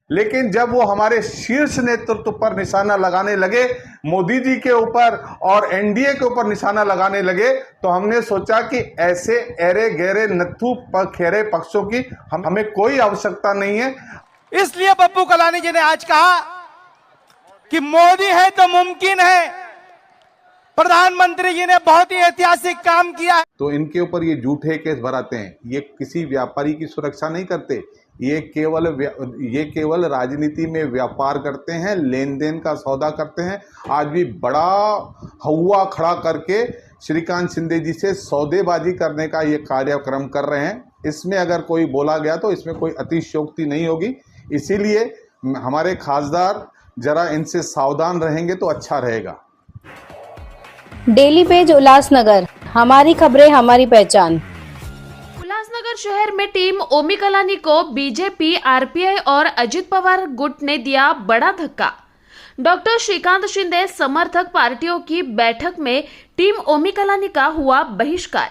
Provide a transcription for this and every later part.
लेकिन जब वो हमारे शीर्ष नेतृत्व पर निशाना लगाने लगे, मोदी जी के ऊपर और एनडीए के ऊपर निशाना लगाने लगे, तो हमने सोचा कि ऐसे एरे गहरे नत्थु खेरे पक्षों की हमें कोई आवश्यकता नहीं है। इसलिए पप्पू कलानी जी ने आज कहा कि मोदी है तो मुमकिन है, प्रधानमंत्री जी ने बहुत ही ऐतिहासिक काम किया है। तो इनके ऊपर ये झूठे केस भराते हैं। ये किसी व्यापारी की सुरक्षा नहीं करते, ये केवल राजनीति में व्यापार करते हैं, लेन देन का सौदा करते हैं। आज भी बड़ा हवा खड़ा करके श्रीकांत शिंदे जी से सौदेबाजी करने का ये कार्यक्रम कर रहे हैं। इसमें अगर कोई बोला गया तो इसमें कोई अतिशयोक्ति नहीं होगी। इसीलिए हमारे खासदार जरा इनसे सावधान रहेंगे तो अच्छा रहेगा। डेली पेज उल्लासनगर, हमारी खबरें हमारी पहचान। उल्लासनगर शहर में टीम ओमी कलानी को बीजेपी, आरपीआई और अजित पवार गुट ने दिया बड़ा धक्का। डॉक्टर श्रीकांत शिंदे समर्थक पार्टियों की बैठक में टीम ओमी कलानी का हुआ बहिष्कार।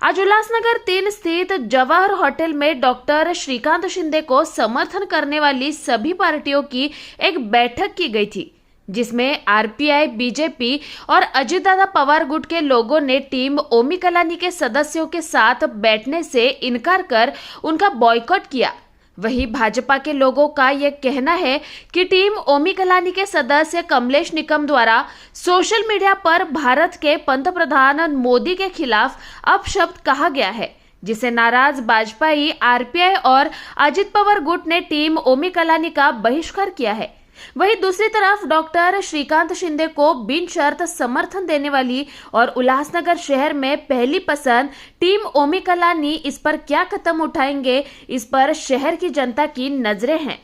आज उल्लासनगर 3 स्थित जवाहर होटल में डॉक्टर श्रीकांत शिंदे को समर्थन करने वाली सभी पार्टियों की एक बैठक की गई थी, जिसमें आरपीआई, बीजेपी और अजित दादा पवार गुट के लोगों ने टीम ओमी कलानी के सदस्यों के साथ बैठने से इनकार कर उनका बॉयकॉट किया। वहीं भाजपा के लोगों का यह कहना है कि टीम ओमी कलानी के सदस्य कमलेश निकम द्वारा सोशल मीडिया पर भारत के पंतप्रधान मोदी के खिलाफ अपशब्द कहा गया है, जिसे नाराज भाजपाई, आरपीआई और अजित पवार गुट ने टीम ओमी कलानी का बहिष्कार किया है। वहीं दूसरी तरफ डॉक्टर श्रीकांत शिंदे को बिन शर्त समर्थन देने वाली और उल्लासनगर शहर में पहली पसंद टीम ओमी कलानी इस पर क्या कदम उठाएंगे, इस पर शहर की जनता की नजरें हैं।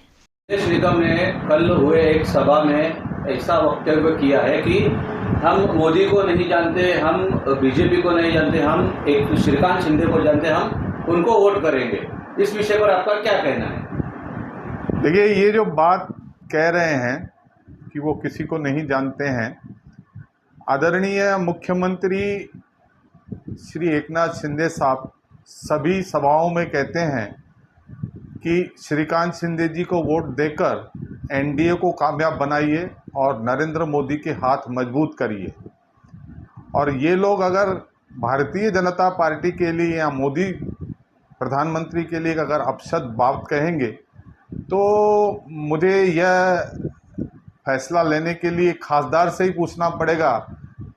निगम ने कल हुए एक सभा में ऐसा वक्तव्य किया है कि हम मोदी को नहीं जानते, हम बीजेपी को नहीं जानते, हम एक श्रीकांत शिंदे को जानते, हम उनको वोट करेंगे। इस विषय पर आपका क्या कहना है? देखिए, ये जो बात कह रहे हैं कि वो किसी को नहीं जानते हैं, आदरणीय मुख्यमंत्री श्री एकनाथ शिंदे साहब सभी सभाओं में कहते हैं कि श्रीकांत शिंदे जी को वोट देकर एनडीए को कामयाब बनाइए और नरेंद्र मोदी के हाथ मजबूत करिए। और ये लोग अगर भारतीय जनता पार्टी के लिए या मोदी प्रधानमंत्री के लिए अगर अपशब्द बात कहेंगे तो मुझे यह फैसला लेने के लिए खासदार से ही पूछना पड़ेगा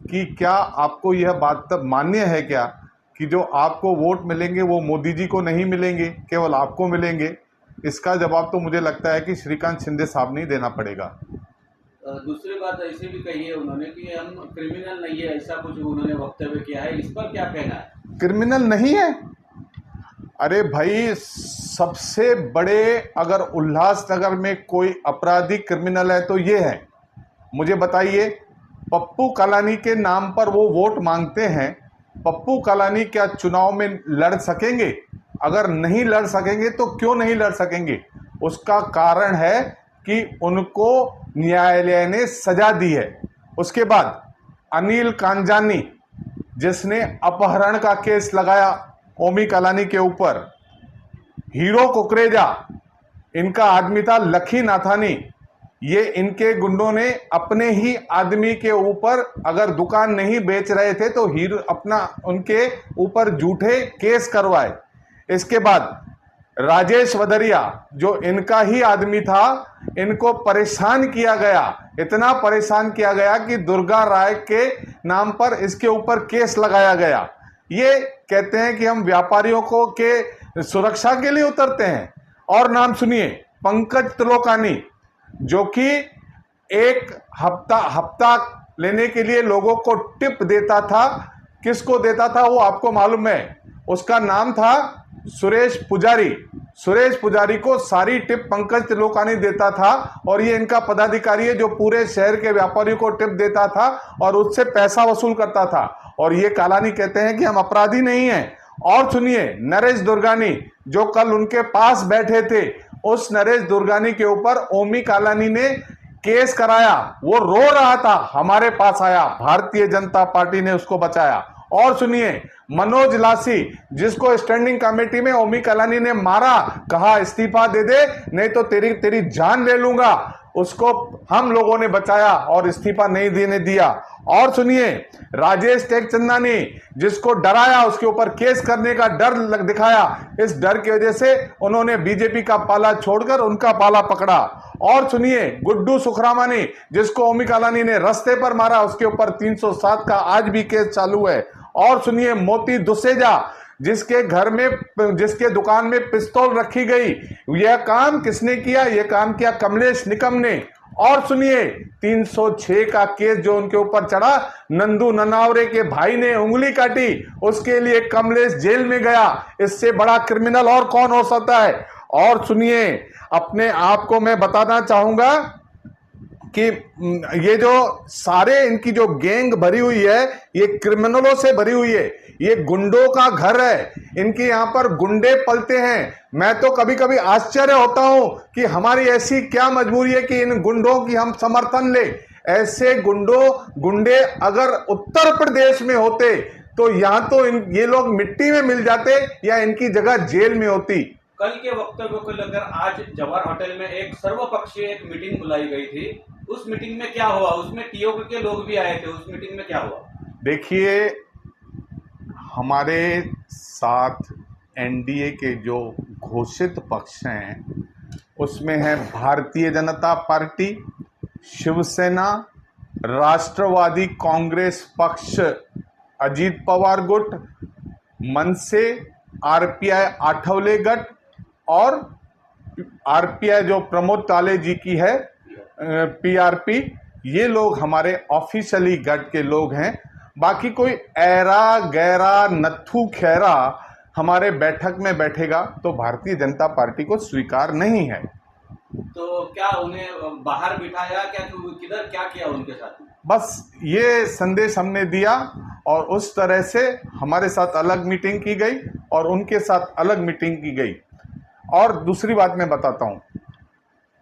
कि क्या आपको यह बात तब मान्य है क्या कि जो आपको वोट मिलेंगे वो मोदी जी को नहीं मिलेंगे, केवल आपको मिलेंगे? इसका जवाब तो मुझे लगता है कि श्रीकांत शिंदे साहब नहीं देना पड़ेगा। दूसरी बात ऐसी भी कही है उन्होंने कि हम क्रिमिनल नहीं है, ऐसा कुछ उन्होंने वक्तव्य किया है। इस पर क्या कहना है? क्रिमिनल नहीं है? अरे भाई, सबसे बड़े अगर उल्लासनगर में कोई अपराधी क्रिमिनल है तो ये है। मुझे बताइए, पप्पू कलानी के नाम पर वो वोट मांगते हैं। पप्पू कलानी क्या चुनाव में लड़ सकेंगे? अगर नहीं लड़ सकेंगे तो क्यों नहीं लड़ सकेंगे? उसका कारण है कि उनको न्यायालय ने सजा दी है। उसके बाद अनिल कांजानी, जिसने अपहरण का केस लगाया ओमी कलानी के ऊपर, हीरो कुकरेजा इनका आदमी था, लखी नाथानी, ये इनके गुंडों ने अपने ही आदमी के ऊपर अगर दुकान नहीं बेच रहे थे तो हीरो अपना उनके ऊपर झूठे केस करवाए। इसके बाद राजेश वदरिया, जो इनका ही आदमी था, इनको परेशान किया गया, इतना परेशान किया गया कि दुर्गा राय के नाम पर इसके ऊपर केस लगाया गया। ये कहते हैं कि हम व्यापारियों को के सुरक्षा के लिए उतरते हैं। और नाम सुनिए, पंकज त्रिलोकानी, जो कि एक हफ्ता लेने के लिए लोगों को टिप देता था। किसको देता था वो आपको मालूम है? उसका नाम था सुरेश पुजारी। सुरेश पुजारी को सारी टिप पंकज त्रिलोकानी देता था और ये इनका पदाधिकारी है जो पूरे शहर के व्यापारियों को टिप देता था और उससे पैसा वसूल करता था। और ये कालानी कहते हैं कि हम अपराधी नहीं हैं। और सुनिए, नरेश दुर्गानी, जो कल उनके पास बैठे थे, उस नरेश दुर्गानी के ऊपर ओमी कालानी ने केस कराया। वो रो रहा था, हमारे पास आया, भारतीय जनता पार्टी ने उसको बचाया और सुनिए, मनोज लासी जिसको स्टैंडिंग कमेटी में ओमी कलानी ने मारा, कहा इस्तीफा दे दे नहीं तो तेरी जान ले लूंगा, उसको हम लोगों ने बचाया और इस्तीफा नहीं देने दिया। और सुनिए, राजेश टेकचंदानी जिसको डराया, उसके ऊपर केस करने का डर दिखाया, इस डर की वजह से उन्होंने बीजेपी का पाला छोड़कर उनका पाला पकड़ा। और सुनिए, गुड्डू सुखरामानी जिसको ओमी कलानी ने रास्ते पर मारा, उसके ऊपर 307 का आज भी केस चालू है। और सुनिए, मोती दुसेजा जिसके घर में, जिसके दुकान में पिस्तौल रखी गई, यह काम किसने किया? यह काम किया कमलेश निकम ने। और सुनिए, 306 का केस जो उनके ऊपर चढ़ा, नंदू ननावरे के भाई ने उंगली काटी, उसके लिए कमलेश जेल में गया। इससे बड़ा क्रिमिनल और कौन हो सकता है? और सुनिए, अपने आप को मैं बताना चाहूंगा कि ये जो सारे इनकी जो गैंग भरी हुई है, ये क्रिमिनलों से भरी हुई है, ये गुंडों का घर है, इनके यहाँ पर गुंडे पलते हैं। मैं तो कभी कभी आश्चर्य होता हूं कि हमारी ऐसी क्या मजबूरी है कि इन गुंडों की हम समर्थन ले। ऐसे गुंडे अगर उत्तर प्रदेश में होते तो यहाँ तो ये लोग मिट्टी में मिल जाते या इनकी जगह जेल में होती। कल के वक्तव्य को लेकर आज जवाहर होटल में एक सर्वपक्षीय एक मीटिंग बुलाई गई थी, उस मीटिंग में क्या हुआ? उसमें टीओके के लोग भी आए थे, उस मीटिंग में क्या हुआ? देखिए, हमारे साथ एनडीए के जो घोषित पक्ष हैं उसमें है भारतीय जनता पार्टी, शिवसेना, राष्ट्रवादी कांग्रेस पक्ष, अजीत पवार गुट, मनसे, आरपीआई आठवले गट और आरपीआई जो प्रमोद ताले जी की है पीआरपी, ये लोग हमारे ऑफिशियली गट के लोग हैं। बाकी कोई ऐरा गैरा नत्थू खैरा हमारे बैठक में बैठेगा तो भारतीय जनता पार्टी को स्वीकार नहीं है। तो क्या उन्हें बाहर बिठाया, क्या किधर क्या किया उनके साथ? बस ये संदेश हमने दिया और उस तरह से हमारे साथ अलग मीटिंग की गई और उनके साथ अलग मीटिंग की गई। और दूसरी बात मैं बताता हूं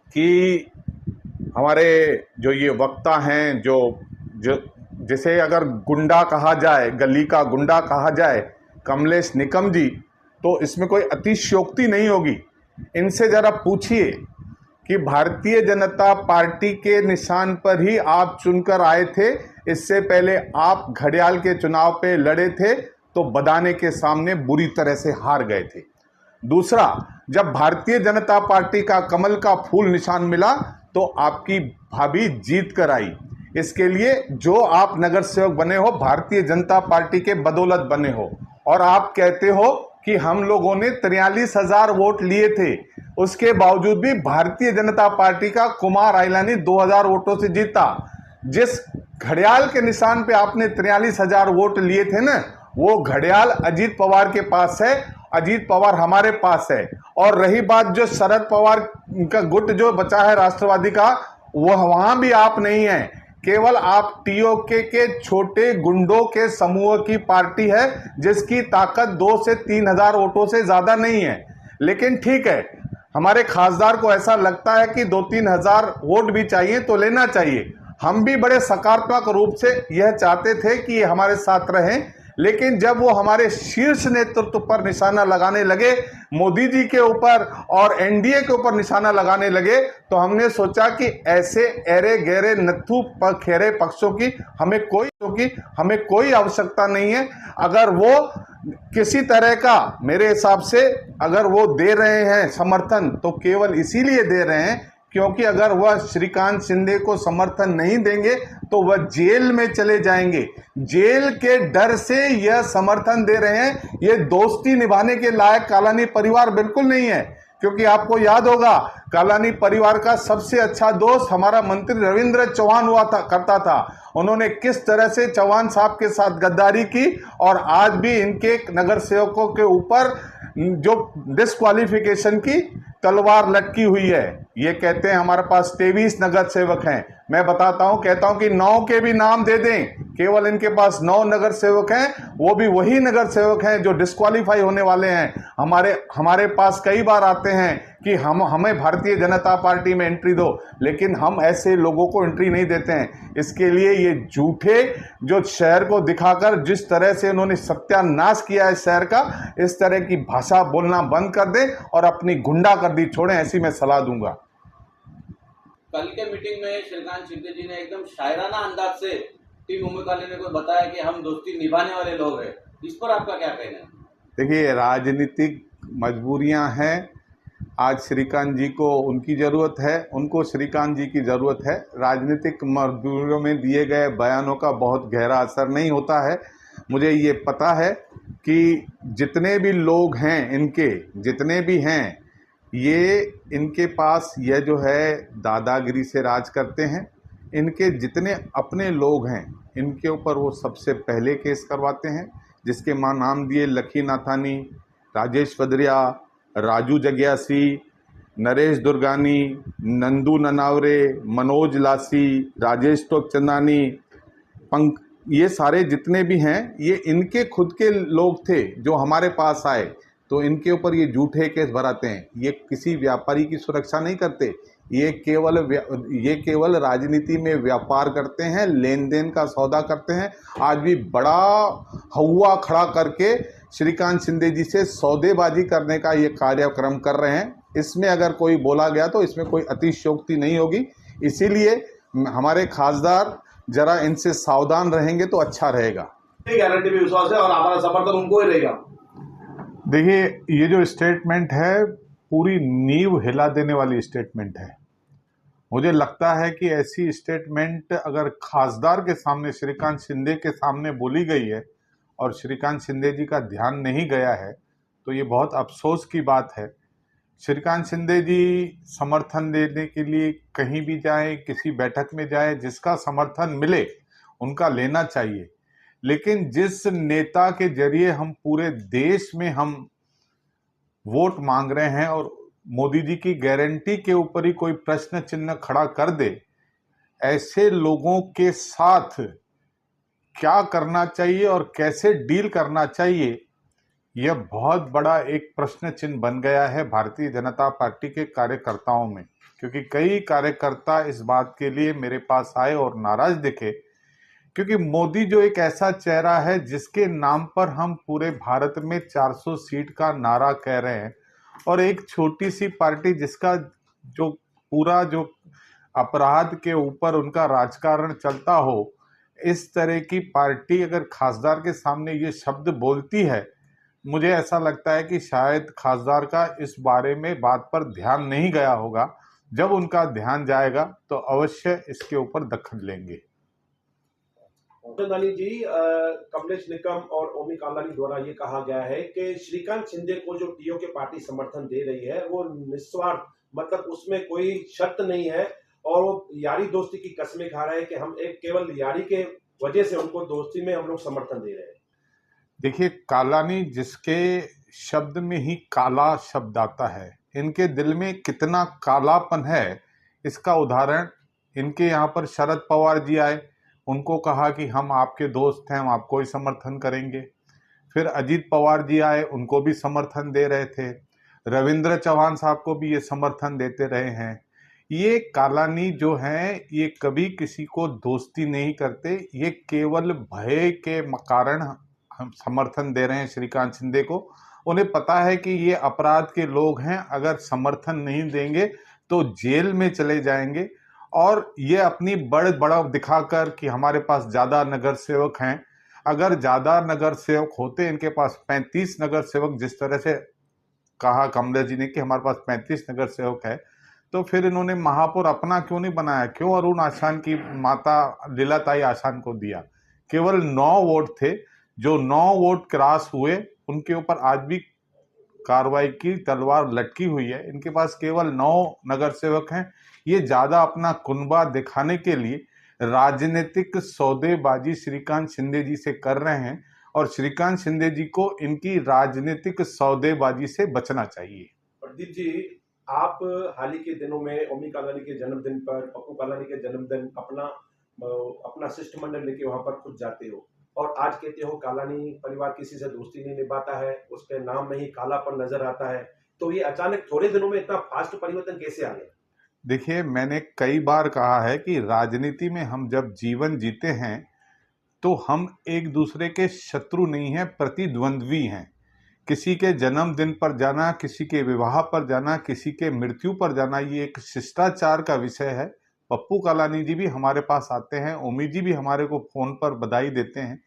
कि हमारे जो ये वक्ता हैं, जो जिसे अगर गुंडा कहा जाए, गली का गुंडा कहा जाए, कमलेश निकम जी, तो इसमें कोई अतिशयोक्ति नहीं होगी। इनसे जरा पूछिए कि भारतीय जनता पार्टी के निशान पर ही आप चुनकर आए थे, इससे पहले आप घड़ियाल के चुनाव पे लड़े थे तो बदाने के सामने बुरी तरह से हार गए थे। दूसरा, जब भारतीय जनता पार्टी का कमल का फूल निशान मिला तो आपकी भाभी जीत कर आई। इसके लिए जो आप नगर सेवक बने हो, भारतीय जनता पार्टी के बदौलत बने हो। और आप कहते हो कि हम लोगों ने 43,000 वोट लिए थे, उसके बावजूद भी भारतीय जनता पार्टी का कुमार आइलानी 2,000 वोटों से जीता। जिस घड़ियाल के निशान पे आपने 43,000 वोट लिए थे ना, वो घड़ियाल अजीत पवार के पास है, अजीत पवार हमारे पास है। और रही बात जो शरद पवार का गुट जो बचा है राष्ट्रवादी का, वह वहां भी आप नहीं है, केवल आप टीओके के छोटे गुंडों के समूह की पार्टी है जिसकी ताकत 2 से 3,000 वोटों से ज्यादा नहीं है। लेकिन ठीक है, हमारे खासदार को ऐसा लगता है कि 2-3 हजार वोट भी चाहिए तो लेना चाहिए। हम भी बड़े सकारात्मक रूप से यह चाहते थे कि ये हमारे साथ रहें, लेकिन जब वो हमारे शीर्ष नेतृत्व पर निशाना लगाने लगे, मोदी जी के ऊपर और एनडीए के ऊपर निशाना लगाने लगे, तो हमने सोचा कि ऐसे ऐरे गहरे नत्थू खेरे पक्षों की हमें कोई आवश्यकता नहीं है। अगर वो किसी तरह का, मेरे हिसाब से अगर वो दे रहे हैं समर्थन तो केवल इसीलिए दे रहे हैं क्योंकि अगर वह श्रीकांत शिंदे को समर्थन नहीं देंगे तो वह जेल में चले जाएंगे। जेल के डर से यह समर्थन दे रहे हैं। यह दोस्ती निभाने के लायक कालानी परिवार बिल्कुल नहीं है, क्योंकि आपको याद होगा कालानी परिवार का सबसे अच्छा दोस्त हमारा मंत्री रविंद्र चौहान करता था। उन्होंने किस तरह से चौहान साहब के साथ गद्दारी की और आज भी इनके नगर सेवकों के ऊपर जो डिस्क्वालिफिकेशन की तलवार लटकी हुई है। ये कहते हैं हमारे पास 23 नगर सेवक हैं। मैं कहता हूं कि 9 के भी नाम दे दें, केवल इनके पास 9 नगर सेवक हैं, वो भी वही नगर सेवक हैं जो डिस्क्वालीफाई होने वाले हैं। हमारे पास कई बार आते हैं कि हमें भारतीय जनता पार्टी में एंट्री दो, लेकिन हम ऐसे लोगों को एंट्री नहीं देते हैं। इसके लिए ये झूठे जो शहर को दिखाकर जिस तरह से उन्होंने सत्यानाश किया है शहर का, इस तरह की भाषा बोलना बंद कर दें और अपनी गुंडागर्दी छोड़ें, ऐसी मैं सलाह दूंगा। कल के मीटिंग में श्रीकांत शिंदे जी ने एकदम शायराना अंदाज से टीम ओमी कालानी को बताया कि हम दोस्ती निभाने वाले लोग हैं। इस पर आपका क्या कहना है? देखिए, राजनीतिक मजबूरियां हैं। आज श्रीकांत जी को उनकी ज़रूरत है, उनको श्रीकांत जी की ज़रूरत है। राजनीतिक मजबूरियों में दिए गए बयानों का बहुत गहरा असर नहीं होता है। मुझे ये पता है कि जितने भी लोग हैं इनके, जितने भी हैं, ये इनके पास यह जो है दादागिरी से राज करते हैं। इनके जितने अपने लोग हैं इनके ऊपर वो सबसे पहले केस करवाते हैं, जिसके नाम दिए लखी नाथानी, राजेश पदरिया, राजू जग्यासी, नरेश दुर्गानी, नंदू ननावरे, मनोज लासी, राजेश टोकचंदानी, पंक, ये सारे जितने भी हैं ये इनके खुद के लोग थे जो हमारे पास आए, तो इनके ऊपर ये झूठे केस भराते हैं। ये किसी व्यापारी की सुरक्षा नहीं करते, ये केवल राजनीति में व्यापार करते हैं, लेन देन का सौदा करते हैं। आज भी बड़ा हवा खड़ा करके श्रीकांत शिंदे जी से सौदेबाजी करने का ये कार्यक्रम कर रहे हैं। इसमें अगर कोई बोला गया तो इसमें कोई अतिशयोक्ति नहीं होगी। इसीलिए हमारे खासदार जरा इनसे सावधान रहेंगे तो अच्छा रहेगा। गारंटी भी विश्वास है और हमारा समर्थन उनको ही रहेगा। देखिए, ये जो स्टेटमेंट है पूरी नींव हिला देने वाली स्टेटमेंट है। मुझे लगता है कि ऐसी स्टेटमेंट अगर खासदार के सामने, श्रीकांत शिंदे के सामने बोली गई है और श्रीकांत शिंदे जी का ध्यान नहीं गया है तो ये बहुत अफसोस की बात है। श्रीकांत शिंदे जी समर्थन देने के लिए कहीं भी जाए, किसी बैठक में जाए, जिसका समर्थन मिले उनका लेना चाहिए। लेकिन जिस नेता के जरिए हम पूरे देश में हम वोट मांग रहे हैं और मोदी जी की गारंटी के ऊपर ही कोई प्रश्न चिन्ह खड़ा कर दे, ऐसे लोगों के साथ क्या करना चाहिए और कैसे डील करना चाहिए, यह बहुत बड़ा एक प्रश्न चिन्ह बन गया है भारतीय जनता पार्टी के कार्यकर्ताओं में। क्योंकि कई कार्यकर्ता इस बात के लिए मेरे पास आए और नाराज दिखे, क्योंकि मोदी जो एक ऐसा चेहरा है जिसके नाम पर हम पूरे भारत में 400 सीट का नारा कह रहे हैं, और एक छोटी सी पार्टी जिसका जो पूरा जो अपराध के ऊपर उनका राजकारण चलता हो, इस तरह की पार्टी अगर खासदार के सामने ये शब्द बोलती है, मुझे ऐसा लगता है कि शायद खासदार का इस बारे में बात पर ध्यान नहीं गया होगा। जब उनका ध्यान जाएगा तो अवश्य इसके ऊपर दखल लेंगे। चंदानी जी, कमलेश निकम और ओमी कालानी द्वारा ये कहा गया है कि श्रीकांत शिंदे को जो टीओ के पार्टी समर्थन दे रही है वो निस्वार्थ, मतलब उसमें कोई शर्त नहीं है और वो यारी दोस्ती की कस्में खा रहे हैं कि हम एक केवल यारी के वजह से उनको दोस्ती में हम लोग समर्थन दे रहे हैं। देखिए, कालानी जिसके शब्द में ही काला शब्द आता है, इनके दिल में कितना कालापन है इसका उदाहरण, इनके यहाँ पर शरद पवार जी आए, उनको कहा कि हम आपके दोस्त हैं, हम आपको ही समर्थन करेंगे। फिर अजीत पवार जी आए, उनको भी समर्थन दे रहे थे। रविंद्र चौहान साहब को भी ये समर्थन देते रहे हैं। ये कालानी जो हैं ये कभी किसी को दोस्ती नहीं करते, ये केवल भय के कारण हम समर्थन दे रहे हैं श्रीकांत शिंदे को। उन्हें पता है कि ये अपराध के लोग हैं, अगर समर्थन नहीं देंगे तो जेल में चले जाएंगे, और ये अपनी बड़ा दिखाकर कि हमारे पास ज़्यादा नगर सेवक हैं। अगर ज़्यादा नगर सेवक होते, इनके पास 35 नगर सेवक, जिस तरह से कहा कमलेश जी ने कि हमारे पास 35 नगर सेवक है, तो फिर इन्होंने महापौर अपना क्यों नहीं बनाया? क्यों अरुण आशान की माता लीलाताई आशान को दिया? केवल 9 वोट थे, जो 9 वोट क्रॉस हुए उनके ऊपर आज भी कार्रवाई की तलवार लटकी हुई है। इनके पास केवल 9 नगर सेवक हैं। ये ज़्यादा अपना कुनबा दिखाने के लिए राजनीतिक सौदेबाजी श्रीकांत शिंदे जी से कर रहे हैं, और श्रीकांत शिंदे जी को इनकी राजनीतिक सौदेबाजी से बचना चाहिए। प्रदीप जी, आप हाल ही के दिनों में ओमी कालानी के जन्मदिन पर, पप्पू कालानी के जन्मदिन अपना शिष्टमंडल लेके वहां पर खुद जाते हो, और आज कहते हो कालानी परिवार किसी से दोस्ती नहीं निभाता है, उसके नाम में ही कालापन नजर आता है। तो ये अचानक थोड़े दिनों में इतना फास्ट परिवर्तन कैसे आ गया? देखिए, मैंने कई बार कहा है कि राजनीति में हम जब जीवन जीते हैं तो हम एक दूसरे के शत्रु नहीं हैं, प्रतिद्वंद्वी हैं। किसी के जन्मदिन पर जाना, किसी के विवाह पर जाना, किसी के मृत्यु पर जाना, ये एक शिष्टाचार का विषय है। पप्पू कालानी जी भी हमारे पास आते हैं, ओमी जी भी हमारे को फोन पर बधाई देते हैं।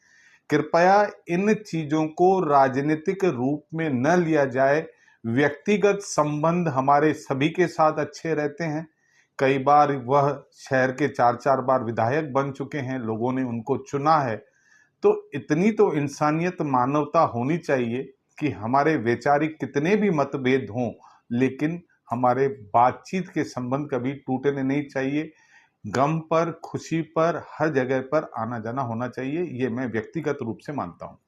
कृपया इन चीजों को राजनीतिक रूप में न लिया जाए। व्यक्तिगत संबंध हमारे सभी के साथ अच्छे रहते हैं। कई बार वह शहर के 4-4 बार विधायक बन चुके हैं, लोगों ने उनको चुना है। तो इतनी तो इंसानियत, मानवता होनी चाहिए कि हमारे वैचारिक कितने भी मतभेद हों, लेकिन हमारे बातचीत के संबंध कभी टूटने नहीं चाहिए। गम पर, खुशी पर, हर जगह पर आना जाना होना चाहिए। ये मैं व्यक्तिगत रूप से मानता हूँ।